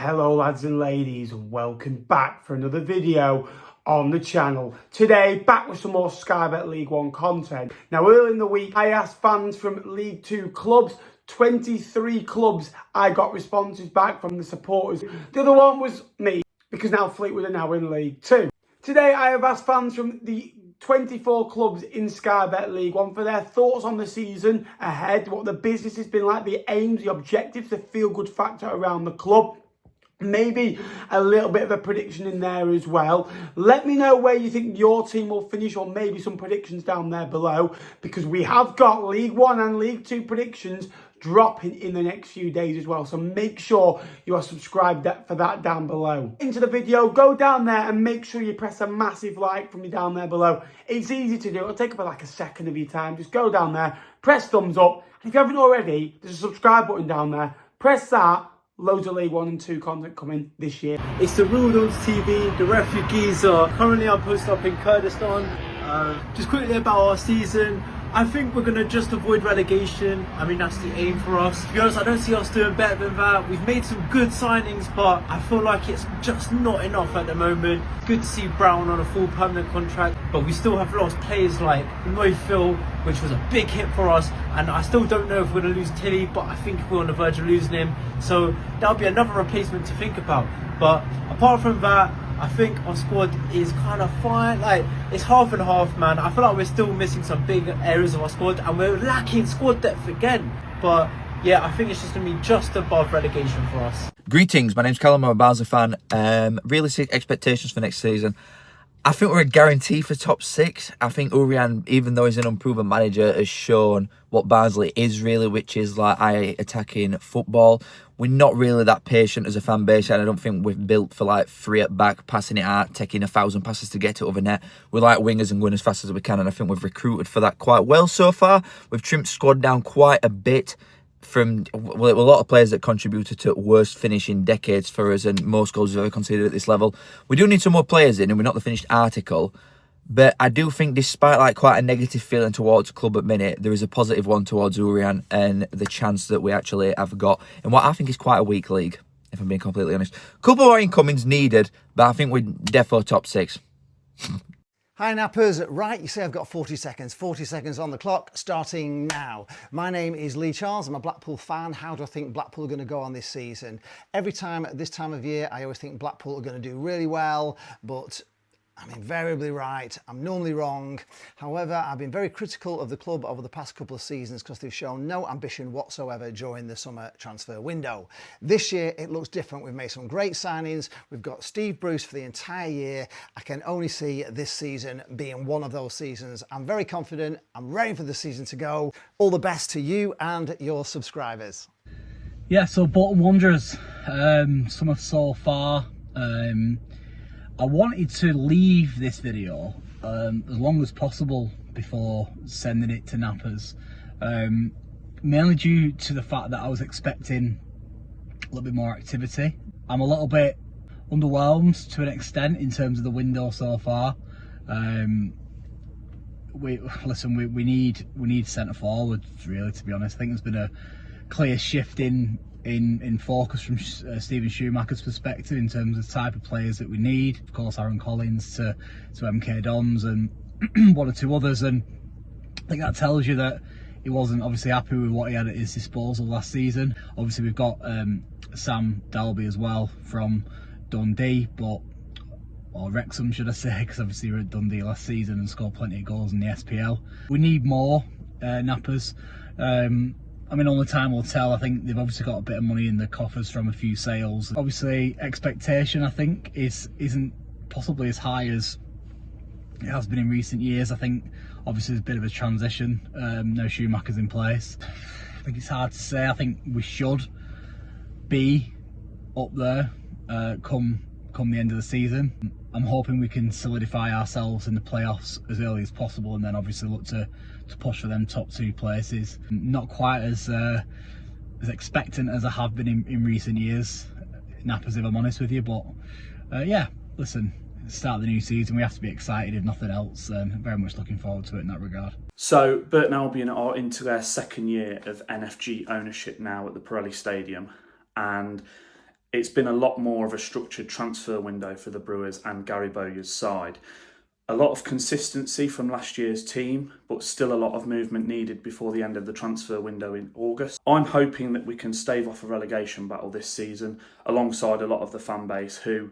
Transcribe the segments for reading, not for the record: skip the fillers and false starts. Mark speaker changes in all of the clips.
Speaker 1: Hello lads and ladies, and welcome back for another video on the channel. Today, back with some more Sky Bet League One content. Now, early in the week, I asked fans from League Two clubs, 23 clubs, I got responses back from the supporters. The other one was me, because now Fleetwood are now in League Two. Today, I have asked fans from the 24 clubs in Sky Bet League One for their thoughts on the season ahead, what the business has been like, the aims, the objectives, the feel-good factor around the club. Maybe a little bit of a prediction in there as well. Let me know where you think your team will finish, or maybe some predictions down there below, because we have got League One and League Two predictions dropping in the next few days as well. So make sure you are subscribed for that down below. Into the video, go down there and make sure you press a massive like from me down there below. It's easy to do. It'll take about like a second of your time. Just go down there, press thumbs up. And if you haven't already, there's a subscribe button down there. Press that. Loads of League 1 and 2 content coming this year.
Speaker 2: It's the Rudolphs TV, the refugees are currently I'm posted up in Kurdistan. Just quickly about our season, I think we're going to just avoid relegation. I mean, that's the aim for us. To be honest, I don't see us doing better than that. We've made some good signings, but I feel like it's just not enough at the moment. Good to see Brown on a full permanent contract, but we still have lost players like Mo Phil, which was a big hit for us, and I still don't know if we're going to lose Tilly, but I think we're on the verge of losing him, so that'll be another replacement to think about. But apart from that, I think our squad is kind of fine. Like, it's half and half, man. I feel like we're still missing some big areas of our squad, and we're lacking squad depth again. But yeah, I think it's just going to be just above relegation for us.
Speaker 3: Greetings, my name's Callum, I'm a Barnsley fan. Realistic expectations for next season. I think we're a guarantee for top six. I think Urian, even though he's an unproven manager, has shown what Barnsley is really, which is like attacking football. We're not really that patient as a fan base, and I don't think we've built for like three at back, passing it out, taking 1,000 passes to get to over net. We like wingers and going as fast as we can, and I think we've recruited for that quite well so far. We've trimmed squad down quite a bit from a lot of players that contributed to worst finish in decades for us, and most goals we've ever conceded at this level. We do need some more players in, and we're not the finished article. But I do think, despite like quite a negative feeling towards the club at minute, there is a positive one towards Urian and the chance that we actually have got in what I think is quite a weak league, if I'm being completely honest. A couple more incomings needed, but I think we're defo top six.
Speaker 4: Hi Nappers, right, you say I've got 40 seconds on the clock, starting now. My name is Lee Charles, I'm a Blackpool fan. How do I think Blackpool are going to go on this season? Every time at this time of year, I always think Blackpool are going to do really well, but I'm invariably right. I'm normally wrong. However, I've been very critical of the club over the past couple of seasons because they've shown no ambition whatsoever during the summer transfer window. This year, it looks different. We've made some great signings. We've got Steve Bruce for the entire year. I can only see this season being one of those seasons. I'm very confident. I'm ready for the season to go. All the best to you and your subscribers.
Speaker 5: Yeah, so Bolton Wanderers, summer so far. I wanted to leave this video as long as possible before sending it to Nappers, mainly due to the fact that I was expecting a little bit more activity. I'm a little bit underwhelmed to an extent in terms of the window so far. We need centre forwards, really, to be honest. I think there's been a clear shift in focus from Stephen Schumacher's perspective in terms of the type of players that we need. Of course, Aaron Collins to MK Dons and one or two others, and I think that tells you that he wasn't obviously happy with what he had at his disposal last season. Obviously, we've got Sam Dalby as well from Dundee, or Wrexham, should I say, because obviously we were at Dundee last season and scored plenty of goals in the SPL. We need more Nappers. I mean, only time will tell. I think they've obviously got a bit of money in the coffers from a few sales. Obviously, expectation, I think, isn't possibly as high as it has been in recent years. I think, obviously, there's a bit of a transition. No Schumacher's in place. I think it's hard to say. I think we should be up there come the end of the season. I'm hoping we can solidify ourselves in the playoffs as early as possible, and then obviously look to push for them top two places. Not quite as expectant as I have been in recent years, Nappers, if I'm honest with you, but yeah, listen, start of the new season, we have to be excited if nothing else, and very much looking forward to it in that regard.
Speaker 6: So Burton Albion are into their second year of NFG ownership now at the Pirelli Stadium, and It's been a lot more of a structured transfer window for the Brewers and Gary Bowyer's side. A lot of consistency from last year's team, but still a lot of movement needed before the end of the transfer window in August. I'm hoping that we can stave off a relegation battle this season alongside a lot of the fan base who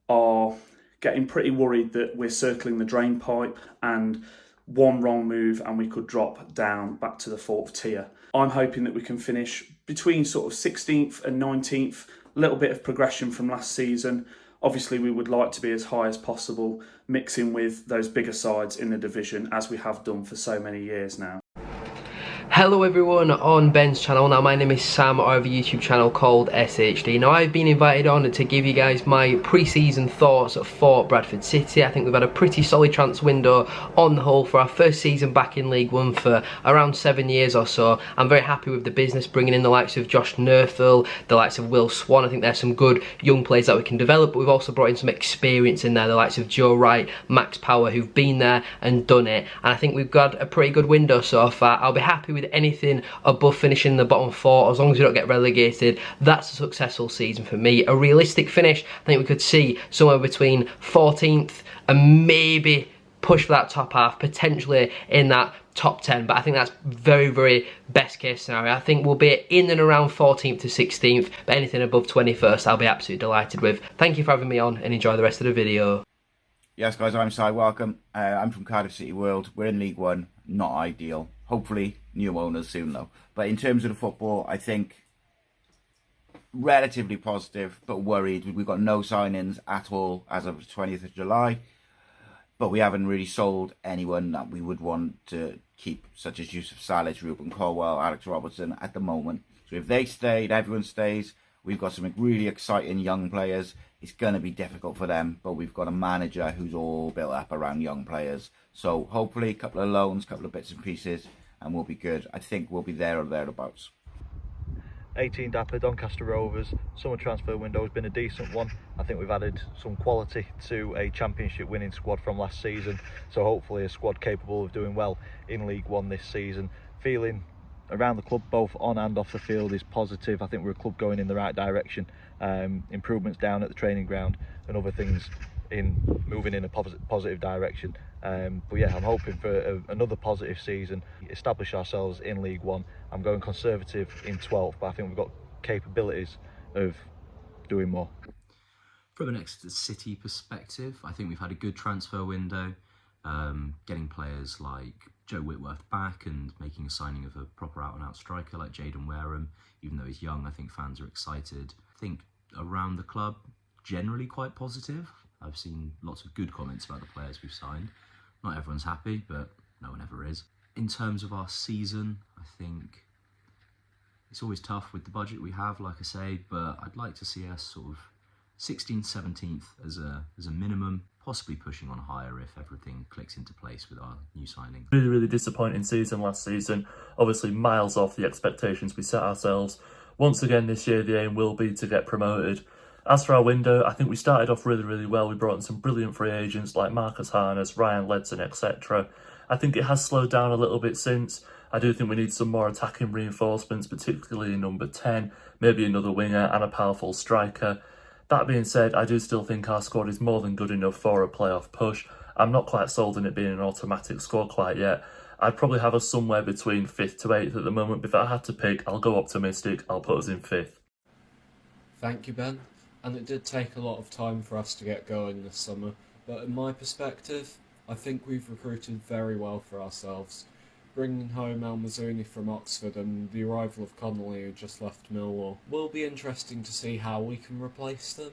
Speaker 6: are getting pretty worried that we're circling the drain pipe and one wrong move and we could drop down back to the 4th tier. I'm hoping that we can finish between sort of 16th and 19th, a little bit of progression from last season. Obviously, we would like to be as high as possible, mixing with those bigger sides in the division as we have done for so many years now.
Speaker 7: Hello everyone on Ben's channel. Now my name is Sam. I have a YouTube channel called SHD. Now I've been invited on to give you guys my pre-season thoughts for Bradford City. I think we've had a pretty solid transfer window on the whole for our first season back in League One for around 7 years or so. I'm very happy with the business, bringing in the likes of Josh Nerthel, the likes of Will Swan. I think there's some good young players that we can develop, but we've also brought in some experience in there, the likes of Joe Wright, Max Power, who've been there and done it. And I think we've got a pretty good window so far. I'll be happy with anything above finishing in the bottom 4, as long as we don't get relegated. That's a successful season for me. A realistic finish, I think we could see somewhere between 14th and maybe push for that top half, potentially in that top 10, but I think that's very, very best case scenario. I think we'll be in and around 14th to 16th, but anything above 21st I'll be absolutely delighted with. Thank you for having me on and enjoy the rest of the video.
Speaker 8: Yes guys, I'm Si, welcome. I'm from Cardiff City World. We're in League One, not ideal. Hopefully new owners soon though. But in terms of the football, I think relatively positive, but worried. We've got no signings at all as of the 20th of July. But we haven't really sold anyone that we would want to keep, such as Yusuf Salic, Ruben Colwell, Alex Robertson at the moment. So if they stayed, everyone stays. We've got some really exciting young players. It's going to be difficult for them, but we've got a manager who's all built up around young players. So hopefully a couple of loans, a couple of bits and pieces, and we'll be good. I think we'll be there or thereabouts.
Speaker 9: 18 Dapper, Doncaster Rovers. Summer transfer window has been a decent one. I think we've added some quality to a championship winning squad from last season. So hopefully a squad capable of doing well in League One this season. Feeling around the club, both on and off the field, is positive. I think we're a club going in the right direction. Improvements down at the training ground and other things in moving in a positive direction. But yeah, I'm hoping for another positive season, establish ourselves in League One. I'm going conservative in 12th, but I think we've got capabilities of doing more.
Speaker 10: From an Exeter City perspective, I think we've had a good transfer window, getting players like Joe Whitworth back and making a signing of a proper out-and-out striker like Jaden Wareham. Even though he's young, I think fans are excited. I think around the club, generally quite positive. I've seen lots of good comments about the players we've signed. Not everyone's happy, but no one ever is. In terms of our season, I think it's always tough with the budget we have, like I say, but I'd like to see us sort of 16th, 17th as a minimum, possibly pushing on higher if everything clicks into place with our new signing.
Speaker 11: Really disappointing season last season. Obviously miles off the expectations we set ourselves. Once again this year the aim will be to get promoted. As for our window, I think we started off really well. We brought in some brilliant free agents like Marcus Harness, Ryan Ledson, etc. I think it has slowed down a little bit since. I do think we need some more attacking reinforcements, particularly in number 10, maybe another winger and a powerful striker. That being said, I do still think our squad is more than good enough for a playoff push. I'm not quite sold on it being an automatic squad quite yet. I'd probably have us somewhere between 5th to 8th at the moment, but if I had to pick, I'll go optimistic, I'll put us in 5th.
Speaker 12: Thank you, Ben. And it did take a lot of time for us to get going this summer, but in my perspective, I think we've recruited very well for ourselves. Bringing home El Mazzoni from Oxford and the arrival of Connolly, who just left Millwall, will be interesting to see how we can replace them,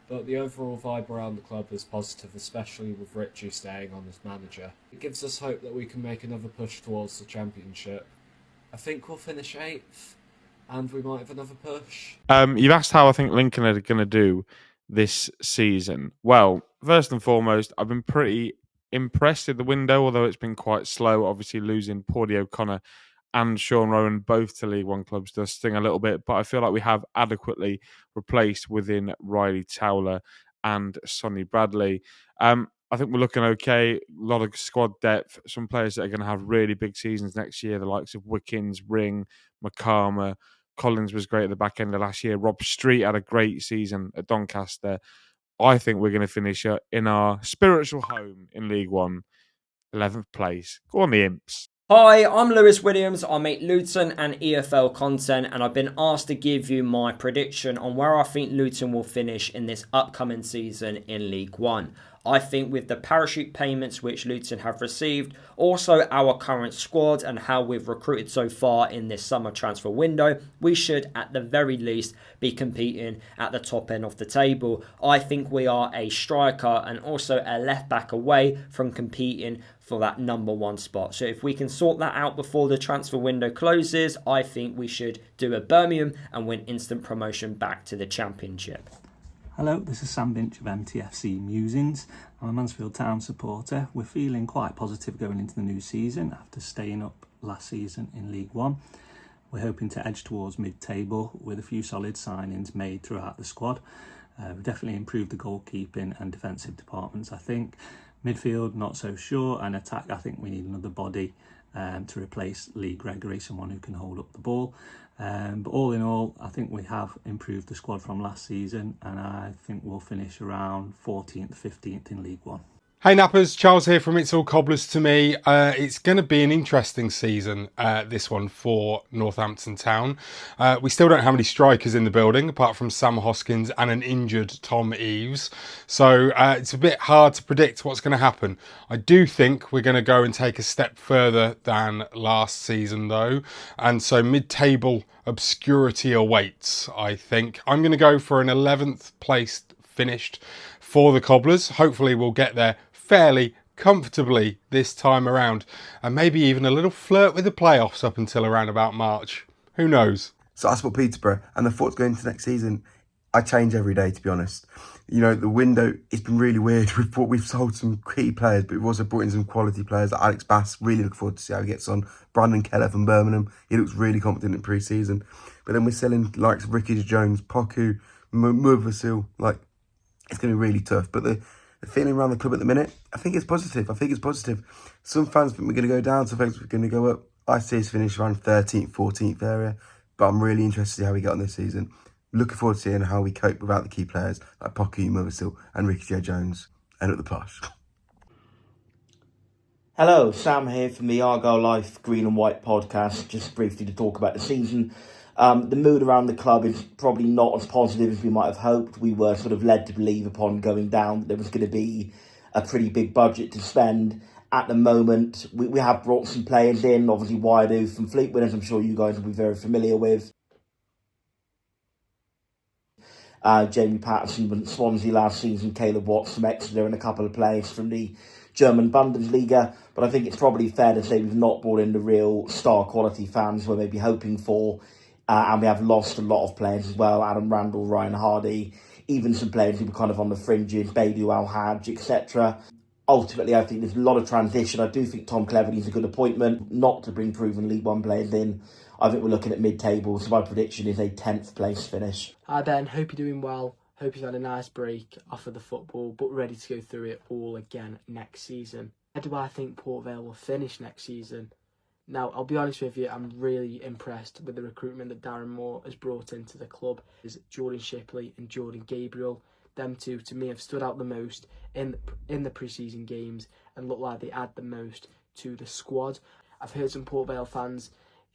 Speaker 12: but the overall vibe around the club is positive, especially with Richie staying on as manager. It gives us hope that we can make another push towards the championship. I think we'll finish 8th, and we might have another push.
Speaker 13: You've asked how I think Lincoln are going to do this season. Well, first and foremost, I've been pretty impressed with the window, although it's been quite slow. Obviously, losing Paudie O'Connor and Sean Rowan both to League One clubs does sting a little bit, but I feel like we have adequately replaced within Riley Towler and Sonny Bradley. I think we're looking okay. A lot of squad depth. Some players that are going to have really big seasons next year, the likes of Wickens, Ring, McCarmer, Collins was great at the back end of last year. Rob Street had a great season at Doncaster. I think we're going to finish in our spiritual home in League One, 11th place. Go on the Imps.
Speaker 14: Hi, I'm Lewis Williams. I make Luton and EFL content, and I've been asked to give you my prediction on where I think Luton will finish in this upcoming season in League One. I think with the parachute payments which Luton have received, also our current squad and how we've recruited so far in this summer transfer window, we should at the very least be competing at the top end of the table. I think we are a striker and also a left back away from competing for that number one spot. So if we can sort that out before the transfer window closes, I think we should do a Birmingham and win instant promotion back to the Championship.
Speaker 15: Hello, this is Sam Binch of MTFC Musings. I'm a Mansfield Town supporter. We're feeling quite positive going into the new season after staying up last season in League One. We're hoping to edge towards mid-table with a few solid signings made throughout the squad. We've definitely improved the goalkeeping and defensive departments, I think. Midfield, not so sure, and attack, I think we need another body to replace Lee Gregory, someone who can hold up the ball. But all in all, I think we have improved the squad from last season, and I think we'll finish around 14th, 15th in League One.
Speaker 16: Hey Nappers, Charles here from It's All Cobblers to Me. It's going to be an interesting season, this one for Northampton Town. We still don't have any strikers in the building, apart from Sam Hoskins and an injured Tom Eves. So it's a bit hard to predict what's going to happen. I do think we're going to go and take a step further than last season though. And so mid-table obscurity awaits, I think. I'm going to go for an 11th place finished for the Cobblers. Hopefully we'll get there fairly comfortably this time around, and maybe even a little flirt with the playoffs up until around about March. Who knows?
Speaker 17: So I support Peterborough, and the thoughts going into next season, I change every day, to be honest. You know, the window, it's been really weird. We've sold some key players, but we've also brought in some quality players. Like Alex Bass, really look forward to see how he gets on. Brandon Keller from Birmingham, he looks really confident in pre-season. But then we're selling likes of Ricky Jones, Poku, Muvasil, like, it's going to be really tough. But the feeling around the club at the minute, I think it's positive. Some fans think we're going to go down, some fans we're going to go up. I see us finish around 13th, 14th area. But I'm really interested to see how we get on this season. Looking forward to seeing how we cope without the key players like Poku, Muvasil and Ricky J. Jones. And up the posh.
Speaker 18: Hello, Sam here from the Argyle Life Green and White podcast. Just briefly to talk about the season. The mood around the club is probably not as positive as we might have hoped. We were sort of led to believe upon going down that there was going to be a pretty big budget to spend. At the moment, we have brought some players in, obviously Wydo from Fleetwood, as I'm sure you guys will be very familiar with. Jamie Patterson from Swansea last season, Caleb Watts from Exeter, and a couple of players from the German Bundesliga. But I think it's probably fair to say we've not brought in the real star quality fans we're maybe hoping for. And we have lost a lot of players as well. Adam Randall, Ryan Hardy, even some players who were kind of on the fringes, Baidu Al-Hajj, etc. Ultimately, I think there's a lot of transition. I do think Tom Cleverley's a good appointment, not to bring proven League One players in. I think we're looking at mid-table, so my prediction is a 10th place finish.
Speaker 19: Hi Ben, hope you're doing well. Hope you've had a nice break off of the football, but ready to go through it all again next season. How do I think Port Vale will finish next season? Now, I'll be honest with you, I'm really impressed with the recruitment that Darren Moore has brought into the club. Is Jordan Shipley and Jordan Gabriel. Them two, to me, have stood out the most in the pre-season games and look like they add the most to the squad. I've heard some Port Vale fans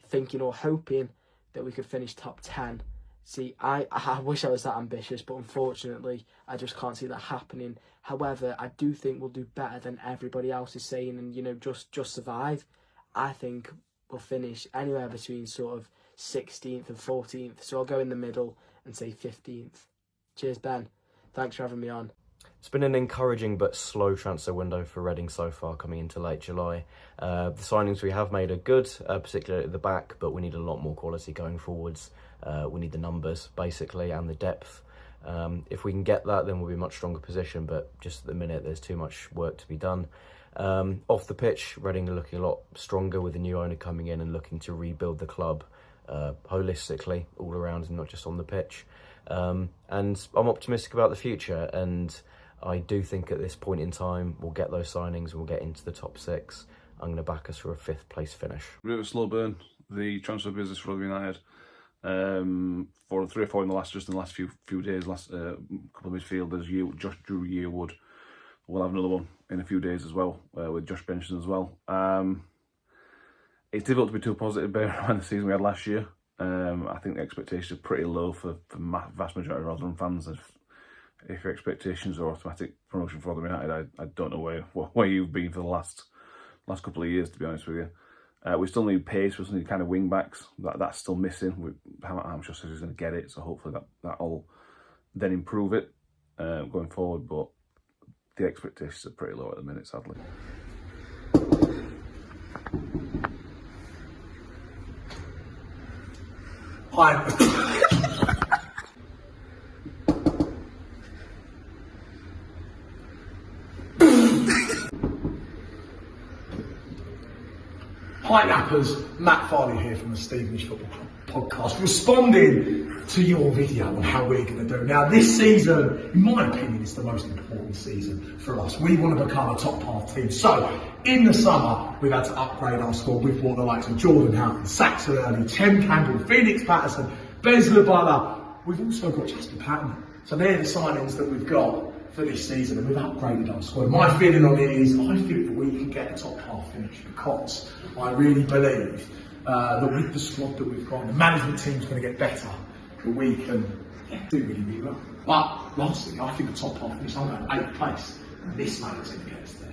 Speaker 19: thinking or hoping that we could finish top 10. See, I wish I was that ambitious, but unfortunately, I just can't see that happening. However, I do think we'll do better than everybody else is saying and, you know, just survive. I think we'll finish anywhere between sort of 16th and 14th. So I'll go in the middle and say 15th. Cheers, Ben. Thanks for having me on.
Speaker 20: It's been an encouraging but slow transfer window for Reading so far, coming into late July. The signings we have made are good, particularly at the back, but we need a lot more quality going forwards. We need the numbers, basically, and the depth. If we can get that, then we'll be in a much stronger position, but just at the minute, there's too much work to be done. Off the pitch, Reading are looking a lot stronger with the new owner coming in and looking to rebuild the club holistically, all around and not just on the pitch. And I'm optimistic about the future, and I do think at this point in time we'll get those signings and we'll get into the top 6. I'm going to back us for a 5th place finish.
Speaker 21: A bit of a slow burn, the transfer business for Rugby United. 4 and 3 or 4 in the last few days. Last couple of midfielders, Josh Drew Yearwood. We'll have another one in a few days as well with Josh Benson as well. It's difficult to be too positive bearing in mind the season we had last year. I think the expectations are pretty low for vast majority of Rotherham fans. If your expectations are automatic promotion for Rotherham United, I don't know where you've been for the last couple of years, to be honest with you. We still need pace, we still need kind of wing backs. That's still missing. I'm sure he's going to get it, so hopefully that'll then improve it going forward. But the expectations are pretty low at the minute, sadly.
Speaker 1: Hi Nappers, Matt Farley here from the Stevenage Football Club podcast, responding to your video on how we're going to do. Now this season, in my opinion, is the most important season for us. We want to become a top half team. So, in the summer, we've had to upgrade our squad. We've brought the likes of Jordan Houghton, Saxon Early, Tim Campbell, Phoenix Patterson, Bez Lubala. We've also got Jasper Patton. So they're the signings that we've got for this season, and we've upgraded our squad. My feeling on it is, I think that we can get a top half finish because I really believe that with the squad that we've got, the management team's going to get better, that we can do really, really well. But lastly, I think the top half finish, I'm going 8th place, and this man is going to get us there.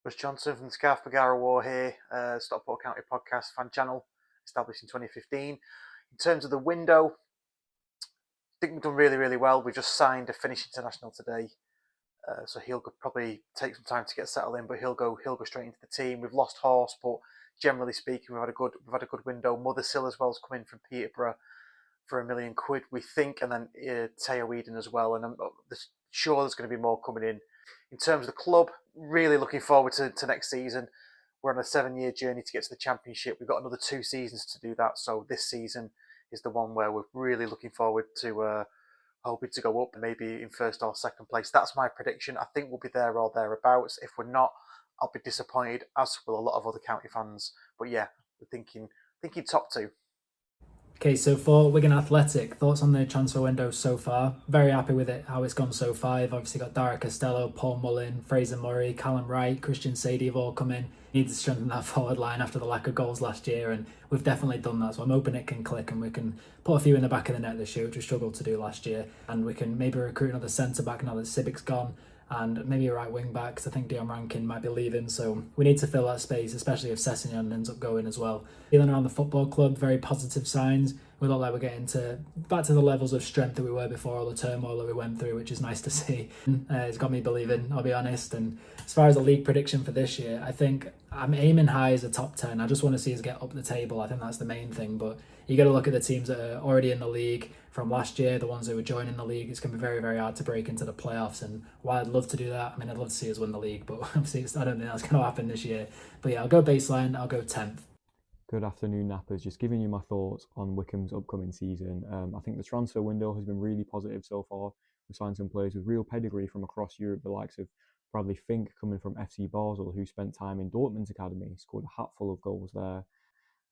Speaker 22: Russ Johnson from the Scarf Bagara War here, Stockport County Podcast fan channel, established in 2015. In terms of the window, I think we've done really, really well. We've just signed a Finnish international today, so he'll probably take some time to get settled in, but he'll go straight into the team. We've lost Horse, but generally speaking, we've had a good window. Mothersill as well has come in from Peterborough for £1 million, we think, and then Teo Eden as well. And I'm sure there's going to be more coming in. In terms of the club, really looking forward to next season. We're on a 7-year journey to get to the Championship. We've got another 2 seasons to do that, so this season is the one where we're really looking forward to hoping to go up, maybe in 1st or 2nd place. That's my prediction. I think we'll be there or thereabouts. If we're not, I'll be disappointed, as will a lot of other county fans. But yeah, we're thinking top 2.
Speaker 23: Okay, so for Wigan Athletic, thoughts on the transfer window so far? Very happy with it, how it's gone so far. I've obviously got Dara Costello, Paul Mullin, Fraser Murray, Callum Wright, Christian Sadie have all come in. Need to strengthen that forward line after the lack of goals last year, and we've definitely done that. So I'm hoping it can click and we can put a few in the back of the net this year, which we struggled to do last year. And we can maybe recruit another centre-back now that Sibic's gone, and maybe a right wing-back, because I think Dion Rankin might be leaving. So we need to fill that space, especially if Sessegnon ends up going as well. Feeling around the football club, very positive signs. We look like we're getting back to the levels of strength that we were before all the turmoil that we went through, which is nice to see. It's got me believing, I'll be honest. And as far as the league prediction for this year, I think I'm aiming high as a top 10. I just want to see us get up the table. I think that's the main thing. But you got to look at the teams that are already in the league from last year, the ones who were joining the league. It's going to be very, very hard to break into the playoffs. And while I'd love to do that, I mean, I'd love to see us win the league, but obviously I don't think that's going to happen this year. But yeah, I'll go baseline. I'll go 10th.
Speaker 24: Good afternoon, Nappers. Just giving you my thoughts on Wycombe's upcoming season. I think the transfer window has been really positive so far. We've signed some players with real pedigree from across Europe, the likes of Bradley Fink coming from FC Basel, who spent time in Dortmund's academy, scored a hatful of goals there.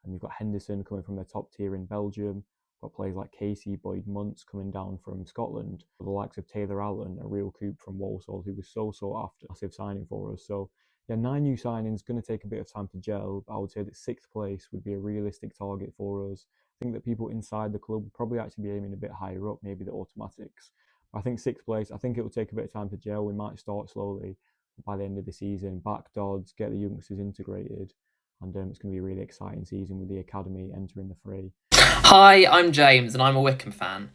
Speaker 24: And you've got Henderson coming from the top tier in Belgium. Got players like Casey, Boyd Muntz coming down from Scotland. The likes of Taylor Allen, a real coup from Walsall, who was so sought after. Massive signing for us. So yeah, 9 new signings, going to take a bit of time to gel, but I would say that 6th place would be a realistic target for us. I think that people inside the club would probably actually be aiming a bit higher up, maybe the automatics. I think 6th place, I think it will take a bit of time to gel. We might start slowly by the end of the season, back Dodds, get the youngsters integrated, and it's going to be a really exciting season with the academy entering the fray.
Speaker 25: Hi, I'm James and I'm a Wycombe fan.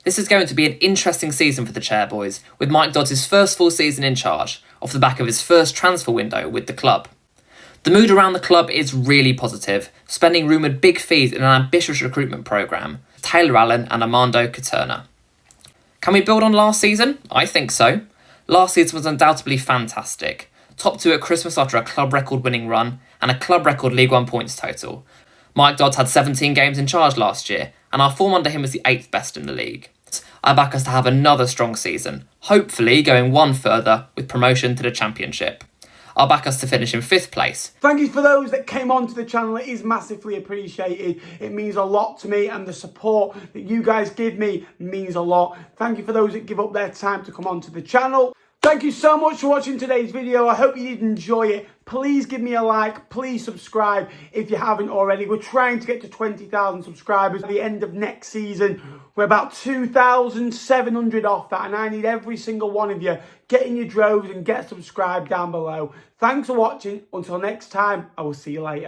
Speaker 25: This is going to be an interesting season for the Chairboys, with Mike Dodds' first full season in charge, off the back of his first transfer window with the club. The mood around the club is really positive, spending rumoured big fees in an ambitious recruitment programme, Taylor Allen and Armando Caterna. Can we build on last season? I think so. Last season was undoubtedly fantastic. Top 2 at Christmas after a club record winning run, and a club record League One points total. Mike Dodds had 17 games in charge last year, and our form under him was the 8th best in the league. I back us to have another strong season, hopefully going one further with promotion to the Championship. I'll back us to finish in 5th place.
Speaker 1: Thank you for those that came onto the channel. It is massively appreciated. It means a lot to me, and the support that you guys give me means a lot. Thank you for those that give up their time to come onto the channel. Thank you so much for watching today's video. I hope you did enjoy it. Please give me a like. Please subscribe if you haven't already. We're trying to get to 20,000 subscribers at the end of next season. We're about 2,700 off that, and I need every single one of you. Get in your droves and get subscribed down below. Thanks for watching. Until next time, I will see you later.